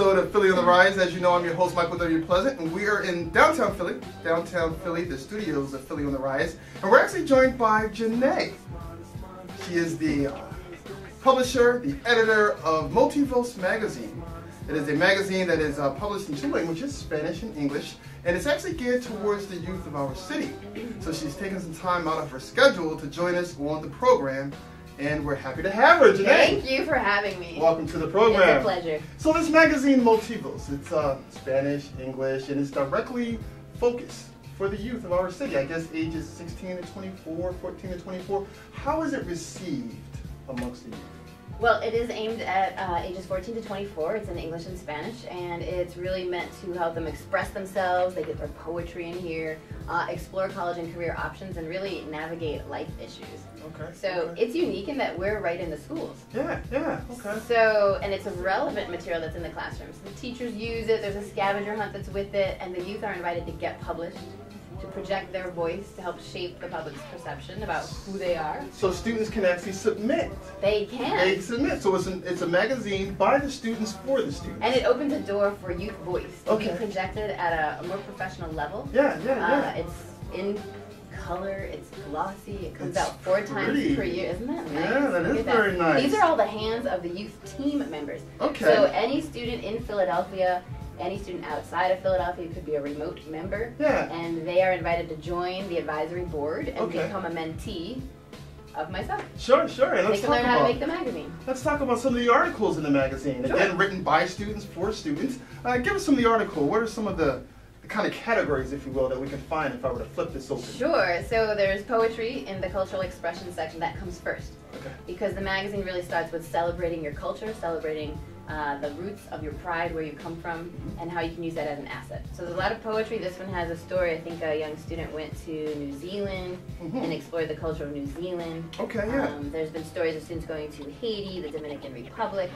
episode of Philly on the Rise. As you know, I'm your host, Michael W. Pleasant, and we are in downtown Philly, the studios of Philly on the Rise. And we're actually joined by Janae. She is the publisher, the editor of Motivos magazine. It is a magazine that is published in two languages, Spanish and English, and it's actually geared towards the youth of our city. So she's taken some time out of her schedule to join us on the program, and we're happy to have her, Janae. Thank you for having me. Welcome to the program. It's a pleasure. So this magazine, Motivos, it's Spanish, English, and it's directly focused for the youth of our city. I guess ages 16 to 24, 14 to 24. How is it received amongst the youth? Well, it is aimed at ages 14 to 24. It's in English and Spanish, and it's really meant to help them express themselves. They get their poetry in here, explore college and career options, and really navigate life issues. Okay. So it's unique in that we're right in the schools. Yeah, okay. So, and it's a relevant material that's in the classrooms. The teachers use it, there's a scavenger hunt that's with it, and the youth are invited to get published, to project their voice, to help shape the public's perception about who they are. So students can actually submit. They can. They submit. So it's a magazine by the students for the students. And it opens a door for youth voice to be Okay. projected at a more professional level. Yeah. It's in color, it's glossy, it comes It's out 4 times pretty. per year. Isn't that nice? Yeah, that Look is at very nice. These are all the hands of the youth team members. Okay. So any student in Philadelphia, any student outside of Philadelphia could be a remote member. Yeah. And they are invited to join the advisory board and Okay. become a mentee of myself. Sure. And They let's can talk learn how to about make the magazine. let's talk about some of the articles in the magazine. Sure. Again, written by students for students. Give us some of the article. What are some of the kind of categories, if you will, that we can find if I were to flip this open? Sure. So there's poetry in the cultural expression section. That comes first. Okay. Because the magazine really starts with celebrating your culture, celebrating the roots of your pride, where you come from, and how you can use that as an asset. So there's a lot of poetry. This one has a story. I think a young student went to New Zealand and explored the culture of New Zealand. Okay, yeah. There's been stories of students going to Haiti, the Dominican Republic,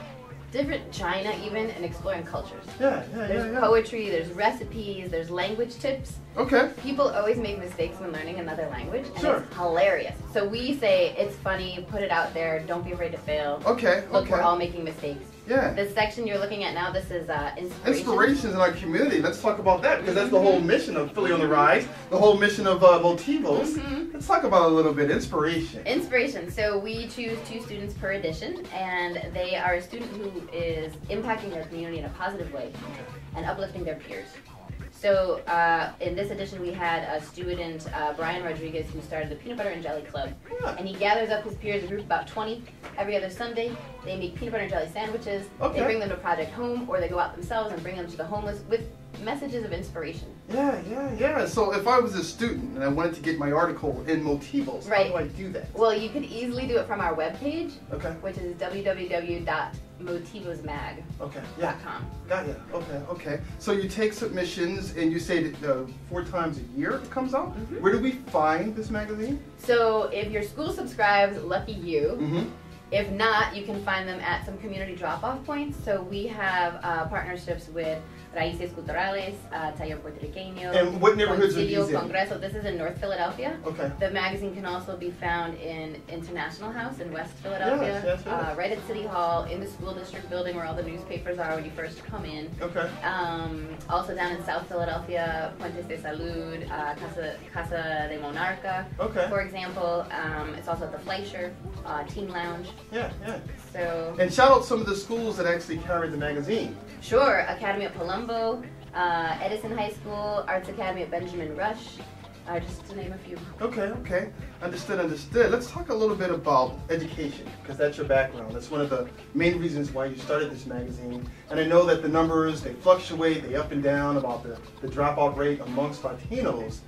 different China even, and exploring cultures. There's poetry, there's recipes, there's language tips. Okay. People always make mistakes when learning another language, and Sure. it's hilarious. So we say it's funny, put it out there, don't be afraid to fail. Okay. Look, we're all making mistakes. Yeah. This section you're looking at now, this is inspiration. Inspirations in our community. Let's talk about that, because that's the whole mission of Philly on the Rise, the whole mission of Motivos. Let's talk about a little bit inspiration. Inspiration. So we choose 2 students per edition, and they are a student who is impacting their community in a positive way and uplifting their peers. So in this edition we had a student, Brian Rodriguez, who started the Peanut Butter and Jelly Club. Yeah. And he gathers up his peers, a group of about 20, every other Sunday. They make peanut butter and jelly sandwiches. Okay. They bring them to Project Home, or they go out themselves and bring them to the homeless with messages of inspiration. Yeah. So if I was a student and I wanted to get my article in Motivos, Right. how do I do that? Well, you could easily do it from our webpage, Okay. which is www.motivosmag.com. Okay. Yeah. Got ya. Okay. So you take submissions and you say that 4 times a year it comes out? Where do we find this magazine? So if your school subscribes, lucky you. If not, you can find them at some community drop-off points. So we have partnerships with Raíces Culturales, Taller Puertorriqueño, And what neighborhoods are these Concilio in? Congreso. This is in North Philadelphia. Okay. The magazine can also be found in International House in West Philadelphia, Yes. right at City Hall, in the school district building where all the newspapers are when you first come in. Okay. Also down in South Philadelphia, Puentes de Salud, Casa de Monarca, Okay. for example. It's also at the Fleischer Team Lounge. Yeah. So, And shout out some of the schools that actually carry the magazine. sure, Academy at Palumbo, Edison High School, Arts Academy at Benjamin Rush, just to name a few. Okay. Understood. Let's talk a little bit about education, because that's your background. That's one of the main reasons why you started this magazine. And I know that the numbers, they fluctuate, they up and down about the dropout rate amongst Latinos.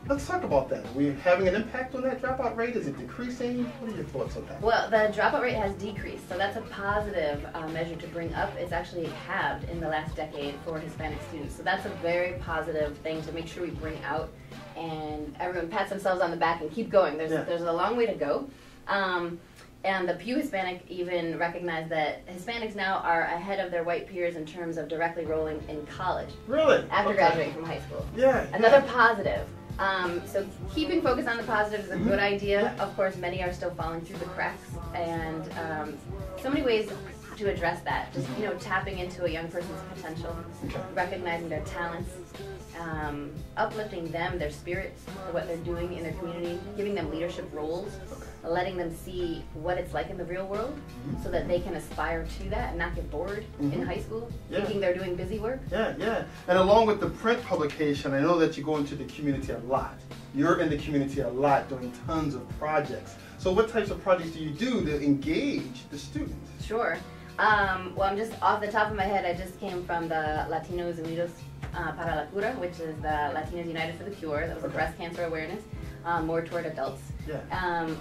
Let's talk about that. Are we having an impact on that dropout rate? Is it decreasing? What are your thoughts on that? Well, the dropout rate has decreased, so that's a positive measure to bring up. It's actually halved in the last decade for Hispanic students, so that's a very positive thing to make sure we bring out, and everyone pats themselves on the back and keep going. There's a long way to go. And the Pew Hispanic even recognized that Hispanics now are ahead of their white peers in terms of directly enrolling in college. Really? After graduating from high school. Yeah. Another positive. So keeping focus on the positive is a good idea. Of course, many are still falling through the cracks, and so many ways to address that. Just, you know, tapping into a young person's potential, recognizing their talents, uplifting them, their spirits, for what they're doing in their community, giving them leadership roles, letting them see what it's like in the real world so that they can aspire to that and not get bored in high school, thinking they're doing busy work. Yeah. And along with the print publication, I know that you go into the community a lot. You're in the community a lot doing tons of projects. So what types of projects do you do to engage the students? Sure. Well, I'm just off the top of my head, I just came from the Latinos Unidos para la Cura, which is the Latinos United for the Cure. That was a breast cancer awareness, more toward adults.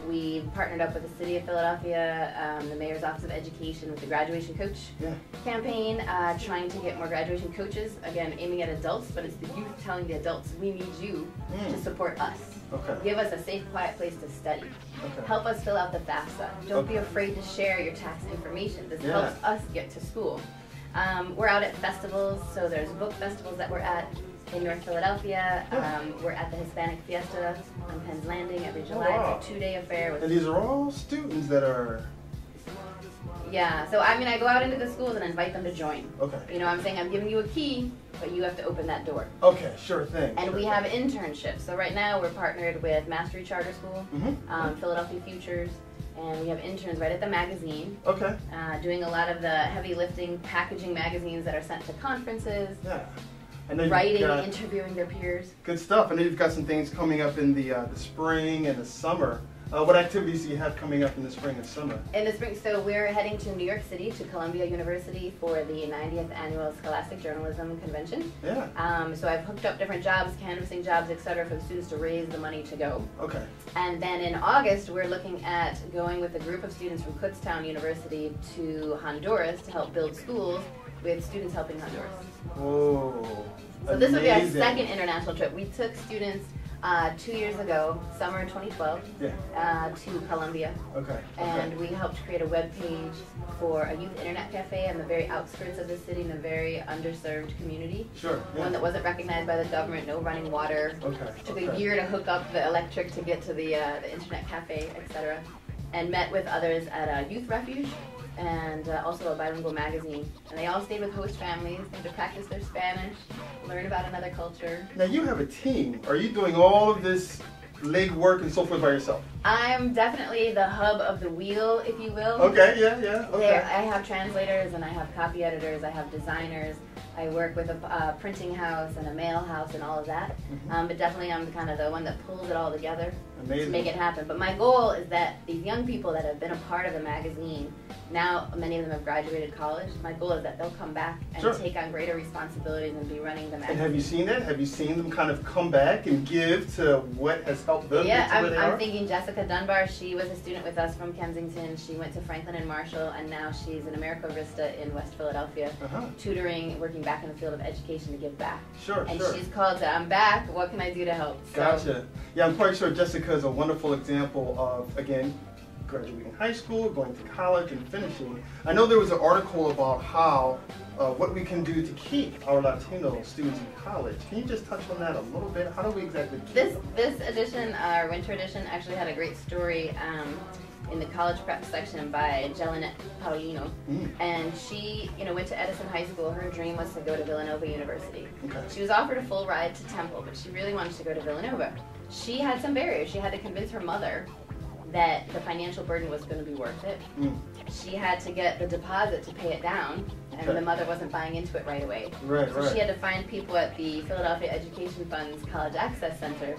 We partnered up with the City of Philadelphia, the Mayor's Office of Education with the Graduation Coach campaign, trying to get more graduation coaches, again, aiming at adults, but it's the youth telling the adults, we need you to support us. Give us a safe, quiet place to study. Help us fill out the FAFSA. Don't be afraid to share your tax information. This helps us get to school. We're out at festivals, so there's book festivals that we're at in North Philadelphia. We're at the Hispanic Fiesta on Penn's Landing every July. It's a 2-day affair. And these are all students that are... Yeah, so I mean, I go out into the schools and invite them to join. You know, I'm saying I'm giving you a key, but you have to open that door. Sure thing. And we have internships. So right now we're partnered with Mastery Charter School, Philadelphia Futures, and we have interns right at the magazine. Doing a lot of the heavy lifting, packaging magazines that are sent to conferences. Writing, interviewing their peers. Good stuff. I know you've got some things coming up in the spring and the summer. What activities do you have coming up in the spring and summer? In the spring, so we're heading to New York City, to Columbia University for the 90th Annual Scholastic Journalism Convention. So I've hooked up different jobs, canvassing jobs, etc., for the students to raise the money to go. And then in August, we're looking at going with a group of students from Kutztown University to Honduras to help build schools with Students Helping Honduras. So this will be our second international trip. We took students 2 years ago, summer 2012, to Columbia. And we helped create a web page for a youth internet cafe on the very outskirts of the city in a very underserved community. One that wasn't recognized by the government, no running water. Took a year to hook up the electric to get to the internet cafe, etc. And met with others at a youth refuge and also a bilingual magazine. And they all stayed with host families, they had to practice their Spanish, learn about another culture. Now you have a team. Are you doing all of this legwork and so forth by yourself? I'm definitely the hub of the wheel, if you will. I have translators and I have copy editors, I have designers. I work with a printing house and a mail house and all of that. But definitely I'm kind of the one that pulls it all together to make it happen. But my goal is that these young people that have been a part of the magazine, now many of them have graduated college, my goal is that they'll come back and take on greater responsibilities and be running the magazine. And have you seen that? Have you seen them kind of come back and give to what has helped them get to where they are? I'm thinking Jessica Dunbar, she was a student with us from Kensington. She went to Franklin and Marshall, and now she's an AmeriCorps in West Philadelphia, tutoring, working back in the field of education to give back. She's called to, I'm back, what can I do to help? Yeah, I'm quite sure Jessica is a wonderful example of, again, graduating high school, going to college, and finishing. I know there was an article about how, what we can do to keep our Latino students in college. Can you just touch on that a little bit? How do we exactly keep them? This edition, our winter edition, actually had a great story in the college prep section by Jelinette Paulino. And she, went to Edison High School. Her dream was to go to Villanova University. She was offered a full ride to Temple, but she really wanted to go to Villanova. She had some barriers. She had to convince her mother that the financial burden was going to be worth it. She had to get the deposit to pay it down, and the mother wasn't buying into it right away. So she had to find people at the Philadelphia Education Fund's College Access Center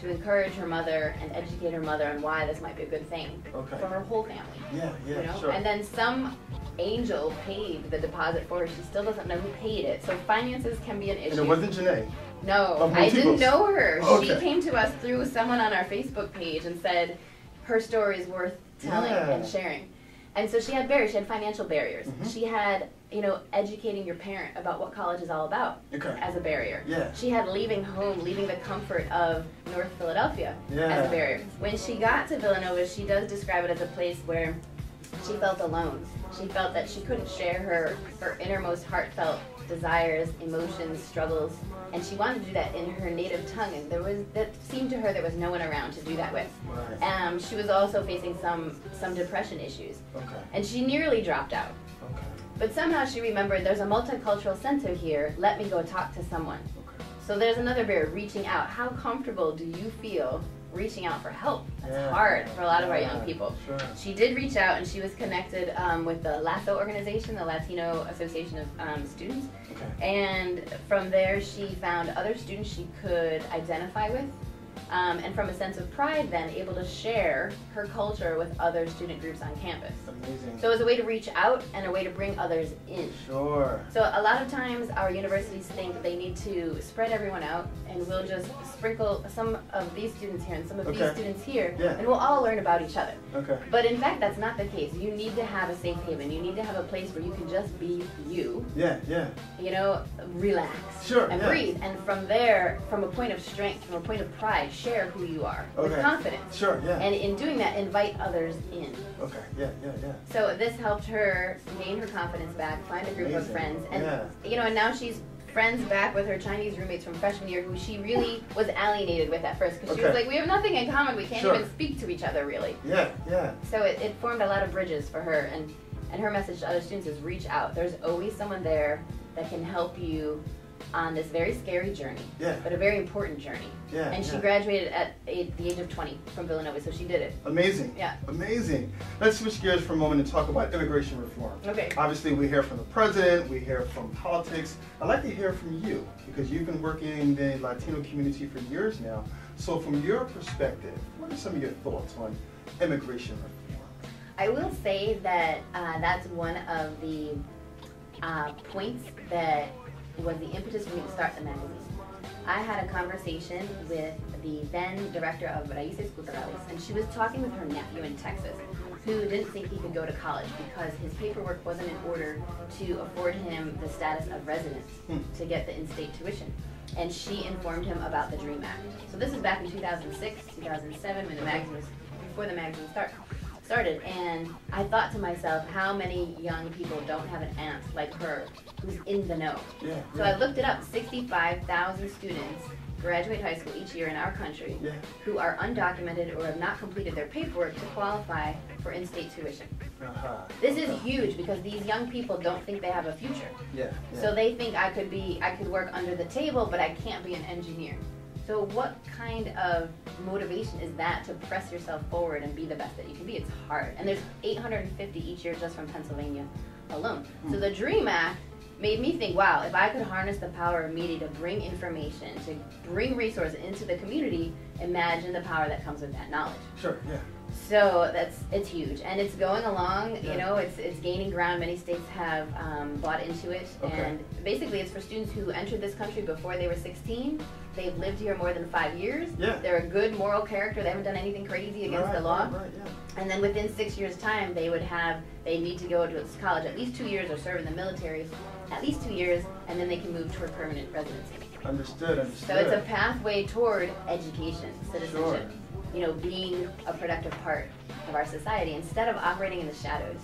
to encourage her mother and educate her mother on why this might be a good thing for her whole family. And then some angel paid the deposit for her. She still doesn't know who paid it. So finances can be an issue. And it wasn't Janae? No, I didn't know her. She came to us through someone on our Facebook page and said her story is worth telling and sharing. And so she had barriers. She had financial barriers. She had, educating your parent about what college is all about as a barrier. She had leaving home, leaving the comfort of North Philadelphia as a barrier. When she got to Villanova, she does describe it as a place where she felt alone. She felt that she couldn't share her innermost heartfelt desires, emotions, struggles, and she wanted to do that in her native tongue, and that seemed to her there was no one around to do that with. She was also facing some depression issues, and she nearly dropped out. But somehow she remembered there's a multicultural center here. Let me go talk to someone. Okay. So there's another barrier, reaching out. How comfortable do you feel reaching out for help? That's hard for a lot of our young people. Sure. She did reach out, and she was connected with the LASO organization, the Latino Association of Students. Okay. And from there, she found other students she could identify with. And from a sense of pride, then able to share her culture with other student groups on campus. Amazing. So it was a way to reach out and a way to bring others in. Sure. So a lot of times our universities think they need to spread everyone out, and we'll just sprinkle some of these students here and some of these students here, and we'll all learn about each other. Okay. But in fact, that's not the case. You need to have a safe haven. You need to have a place where you can just be you. Yeah, yeah. You know, relax. Sure, and breathe. And from there, from a point of strength, from a point of pride, share who you are with confidence. Sure, yeah. And in doing that, invite others in. Okay, yeah, yeah, yeah. So this helped her gain her confidence back, find a group of friends, and you know, and now she's friends back with her Chinese roommates from freshman year, who she really was alienated with at first, because she was like, we have nothing in common, we can't even speak to each other really. Yeah, yeah. So it formed a lot of bridges for her, and her message to other students is reach out. There's always someone there that can help you on this very scary journey, but a very important journey. And she graduated at the age of 20 from Villanova, so she did it. Amazing. Yeah. Amazing. Let's switch gears for a moment and talk about immigration reform. Okay. Obviously, we hear from the president, we hear from politics. I'd like to hear from you, because you've been working in the Latino community for years now. So from your perspective, what are some of your thoughts on immigration reform? I will say that that's one of the points that was the impetus for me to start the magazine. I had a conversation with the then director of Raíces Culturales, and she was talking with her nephew in Texas, who didn't think he could go to college because his paperwork wasn't in order to afford him the status of resident to get the in-state tuition. And she informed him about the DREAM Act. So this is back in 2006, 2007, when the magazine was, before the magazine started, and I thought to myself, how many young people don't have an aunt like her who's in the know? So I looked it up. 65,000 students graduate high school each year in our country who are undocumented or have not completed their paperwork to qualify for in-state tuition. This is huge, because these young people don't think they have a future. So they think I could work under the table, but I can't be an engineer. So what kind of motivation is that to press yourself forward and be the best that you can be? It's hard. And there's 850 each year just from Pennsylvania alone. So the DREAM Act made me think, wow, if I could harness the power of media to bring information, to bring resources into the community, imagine the power that comes with that knowledge. So it's huge, and it's going along. You know, it's gaining ground. Many states have bought into it, and basically it's for students who entered this country before they were 16. They've lived here more than 5 years. They're a good moral character. They haven't done anything crazy against the law. And then within 6 years' time, they need to go to college at least 2 years, or serve in the military at least 2 years, and then they can move toward permanent residency. Understood. So it's a pathway toward education, citizenship. You know, being a productive part of our society instead of operating in the shadows.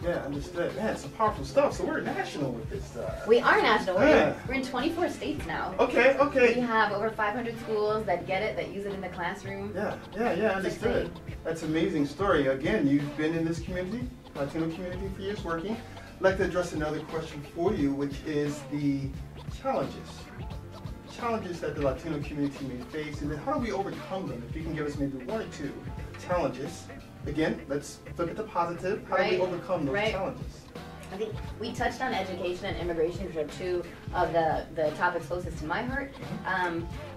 Understood. Man, some powerful stuff. So we're national with this stuff. We are national. We're in 24 states now. Okay. We have over 500 schools that get it, that use it in the classroom. Understood. That's an amazing story. Again, you've been in this community, Latino community, for years working. I'd like to address another question for you, which is the challenges that the Latino community may face, and then how do we overcome them? If you can give us maybe one or two challenges. Again, let's look at the positive. How do we overcome those challenges? I think we touched on education and immigration, which are two of the topics closest to my heart.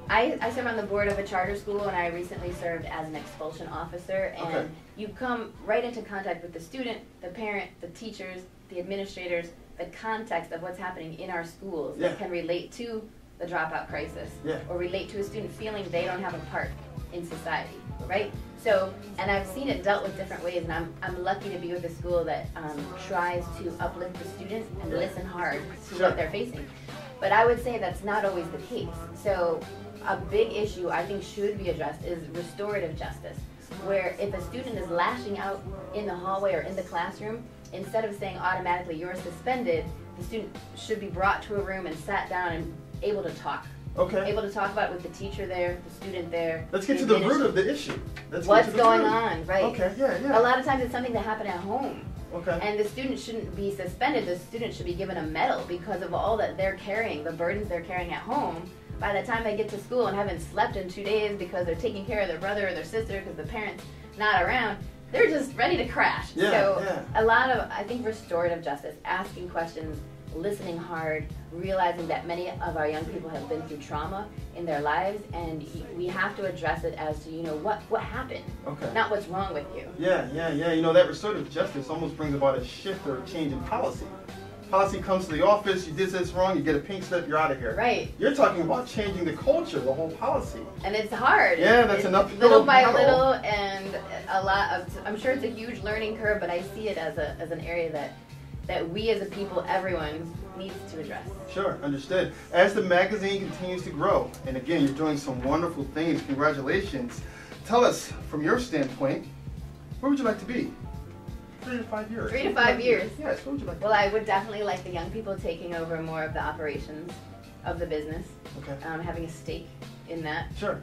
I serve on the board of a charter school, and I recently served as an expulsion officer, and you come right into contact with the student, the parent, the teachers, the administrators, the context of what's happening in our schools that can relate to the dropout crisis, or relate to a student feeling they don't have a part in society, right? So, and I've seen it dealt with different ways, and I'm lucky to be with a school that tries to uplift the student and listen hard to what they're facing. But I would say that's not always the case. So a big issue I think should be addressed is restorative justice, where if a student is lashing out in the hallway or in the classroom, instead of saying automatically you're suspended, the student should be brought to a room and sat down and able to talk. Able to talk about it with the teacher there, the student there. Let's get to the root of the issue. What's going on, right? A lot of times it's something that happened at home. Okay. And the students shouldn't be suspended. The students should be given a medal because of all that they're carrying, the burdens they're carrying at home. By the time they get to school and haven't slept in 2 days because they're taking care of their brother or their sister because the parent's not around, they're just ready to crash. Yeah, so yeah. a lot of, I think, restorative justice, asking questions, listening hard, realizing that many of our young people have been through trauma in their lives, and we have to address it as to, you know, what happened, Okay. not what's wrong with you. Yeah. You know, that restorative justice almost brings about a shift or a change in policy. Policy comes to the office, you did this wrong, you get a pink slip, you're out of here. Right. You're talking about changing the culture, the whole policy. And it's hard. Yeah, that's enough. Little by little, and a lot of, I'm sure it's a huge learning curve, but I see it as an area that we as a people, everyone, needs to address. Sure, understood. As the magazine continues to grow, and again, you're doing some wonderful things, congratulations. Tell us, from your standpoint, where would you like to be? 3 to 5 years. 3 to 5 years. Yes, what would you like to Well, I would definitely like the young people taking over more of the operations of the business, Okay. having a stake in that. Sure.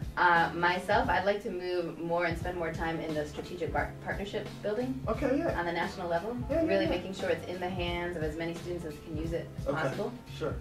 Myself, I'd like to move more and spend more time in the strategic partnership building Okay, yeah. on the national level, Yeah, really yeah. making sure it's in the hands of as many students as can use it as Okay, possible. sure.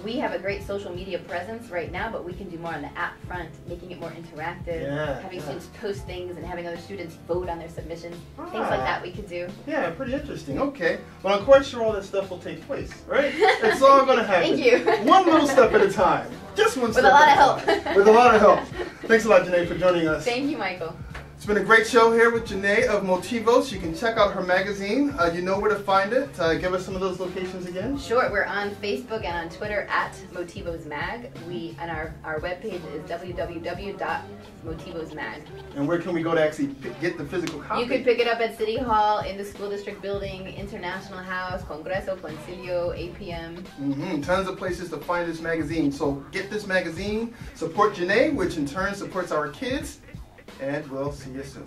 We have a great social media presence right now, but we can do more on the app front, making it more interactive, having students post things and having other students vote on their submissions, things like that we could do. Yeah, pretty interesting. Okay. Well, I'm quite sure all that stuff will take place, right? It's all going to happen. Thank you. One little step at a time. Just one step With a lot at of time. help. With a lot of help. Thanks a lot, Janae, for joining us. Thank you, Michael. It's been a great show here with Janae of Motivos. You can check out her magazine. You know where to find it. Give us some of those locations again. Sure, we're on Facebook and on Twitter at Motivos Mag. And our webpage is www.motivosmag. And where can we go to actually get the physical copy? You could pick it up at City Hall, in the school district building, International House, Congreso, Concilio, APM. Tons of places to find this magazine. So get this magazine, support Janae, which in turn supports our kids, and we'll see you soon.